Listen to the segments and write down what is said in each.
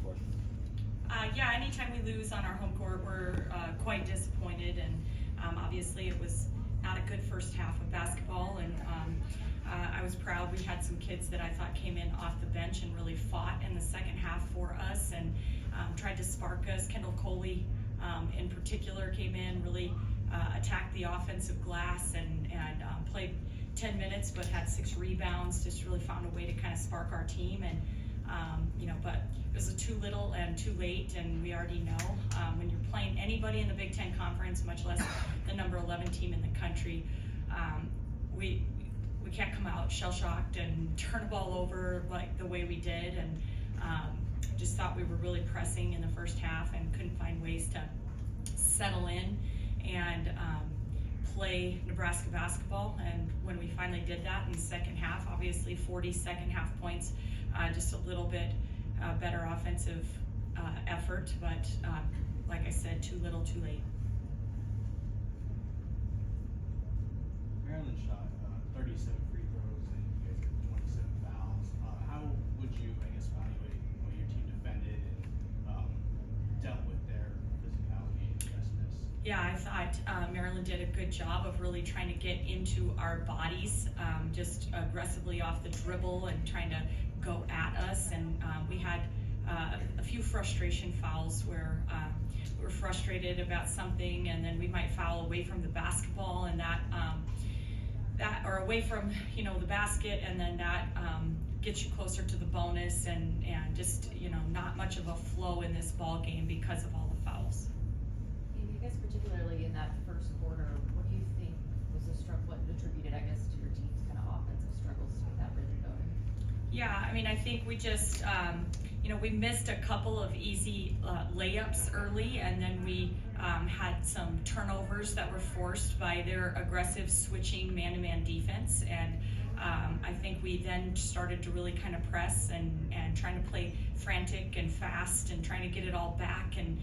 court? Yeah, anytime we lose on our home court, we're quite disappointed, and obviously it was not a good first half of basketball, and I was proud. We had some kids that I thought came in off the bench and really fought in the second half for us and tried to spark us. Kendall Coley in particular came in, really attacked the offensive glass and played 10 minutes but had 6 rebounds, just really found a way to kind of spark our team. And but it was too little and too late, and we already know when you're playing anybody in the Big Ten Conference, much less the number 11 team in the country, we can't come out shell-shocked and turn the ball over like the way we did, and just thought we were really pressing in the first half and couldn't find ways to settle in and play Nebraska basketball. And when we finally did that in the second half, obviously 40 second half points, just a little bit better offensive effort, but like I said, too little, too late. Maryland shot 37 free throws and you guys had 27 fouls. How would you, I guess, evaluate what your team defended and dealt with their physicality and aggressiveness? Yeah, I thought Maryland did a good job of really trying to get into our bodies, just aggressively off the dribble and trying to go at us. And we had a few frustration fouls where we were frustrated about something, and then we might foul away from the basketball, and that or away from the basket, and then that gets you closer to the bonus, and just not much of a flow in this ball game because of all the fouls. I guess particularly in that first quarter, what do you think was the struggle? What attributed, I guess, to your team's kind of offensive struggles to get that rhythm going? Yeah, I mean, I think we just we missed a couple of easy layups early, and then we had some turnovers that were forced by their aggressive switching man-to-man defense, and I think we then started to really kind of press and trying to play frantic and fast and trying to get it all back, and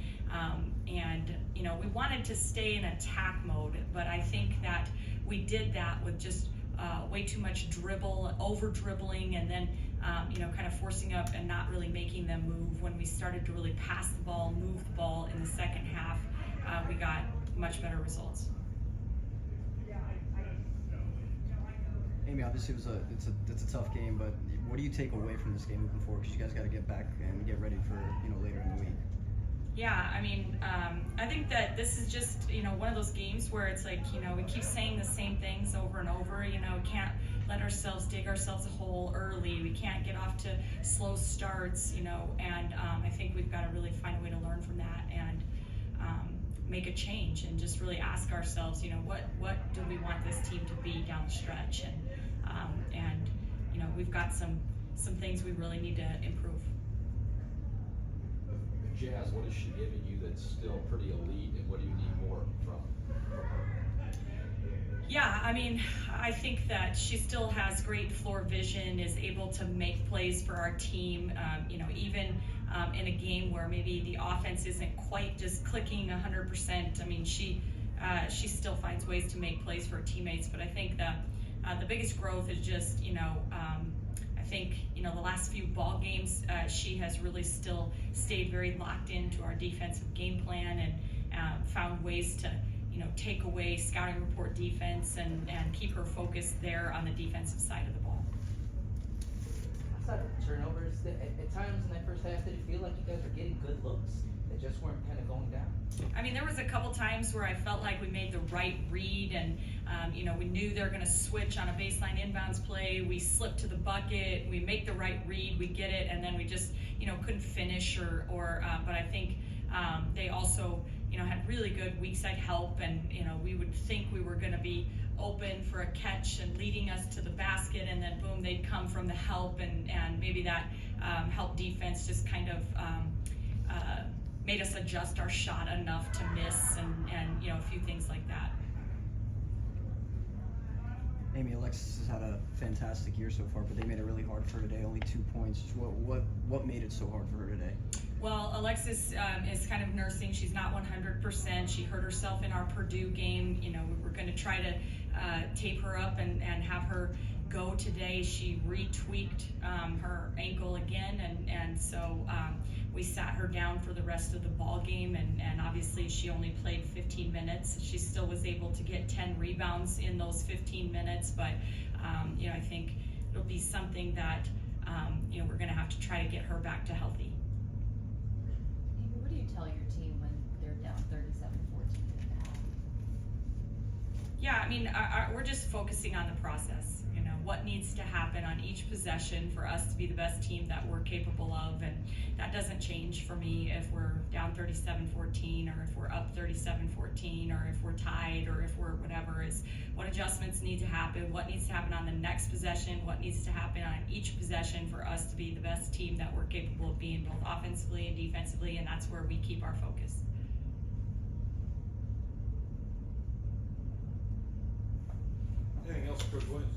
we wanted to stay in attack mode, but I think that we did that with just way too much dribble, over dribbling, and then kind of forcing up and not really making them move. When we started to really pass the ball, move the ball in the second half, we got much better results. Amy, obviously it's a tough game, but what do you take away from this game moving forward? Because you guys got to get back and get ready for later in the week. Yeah, I mean, I think that this is just one of those games where it's like we keep saying the same things over and over. We can't let ourselves dig ourselves a hole early. We can't get off to slow starts. And I think we've got to really find a way to learn from that and make a change and just really ask ourselves, what do we want this team to be down the stretch, and we've got some things we really need to improve. Jazz, what is she giving you that's still pretty elite, and what do you need more from her? Yeah, I mean, I think that she still has great floor vision, is able to make plays for our team, even in a game where maybe the offense isn't quite just clicking 100%. I mean, she still finds ways to make plays for her teammates, but I think the biggest growth is just, I think, the last few ball games, she has really still stayed very locked into our defensive game plan and found ways to, take away scouting report defense and keep her focused there on the defensive side of the ball. Outside of turnovers, at times in that first half, did it feel like you guys were getting good looks that just weren't kind of going down? I mean, there was a couple times where I felt like we made the right read, and we knew they were going to switch on a baseline inbounds play. We slip to the bucket, we make the right read, we get it, and then we just couldn't finish but I think they also had really good weak side help, and we would think we were going to be open for a catch and leading us to the basket, and then boom, they'd come from the help, and maybe that help defense just kind of made us adjust our shot enough to miss, and a few things like that. Amy, Alexis has had a fantastic year so far, but they made it really hard for her today. Only 2 points. What made it so hard for her today? Well, Alexis is kind of nursing. She's not 100%. She hurt herself in our Purdue game. We're going to try to tape her up and have her go today. She retweaked her ankle again, and so we sat her down for the rest of the ball game, and obviously she only played 15 minutes. She still was able to get 10 rebounds in those 15 minutes, but you know, I think it'll be something that you know, we're going to have to try to get her back to healthy. Amy, what do you tell your team when they're down 37-14 at the half? Yeah, I mean, we're just focusing on the process. You know, what needs to happen on each possession for us to be the best team that we're capable of, and that doesn't change for me if we're down 37-14 or if we're up 37-14 or if we're tied or if we're whatever. Is what adjustments need to happen, what needs to happen on the next possession, what needs to happen on each possession for us to be the best team that we're capable of being, both offensively and defensively, and that's where we keep our focus. Anything else, Coach Williams?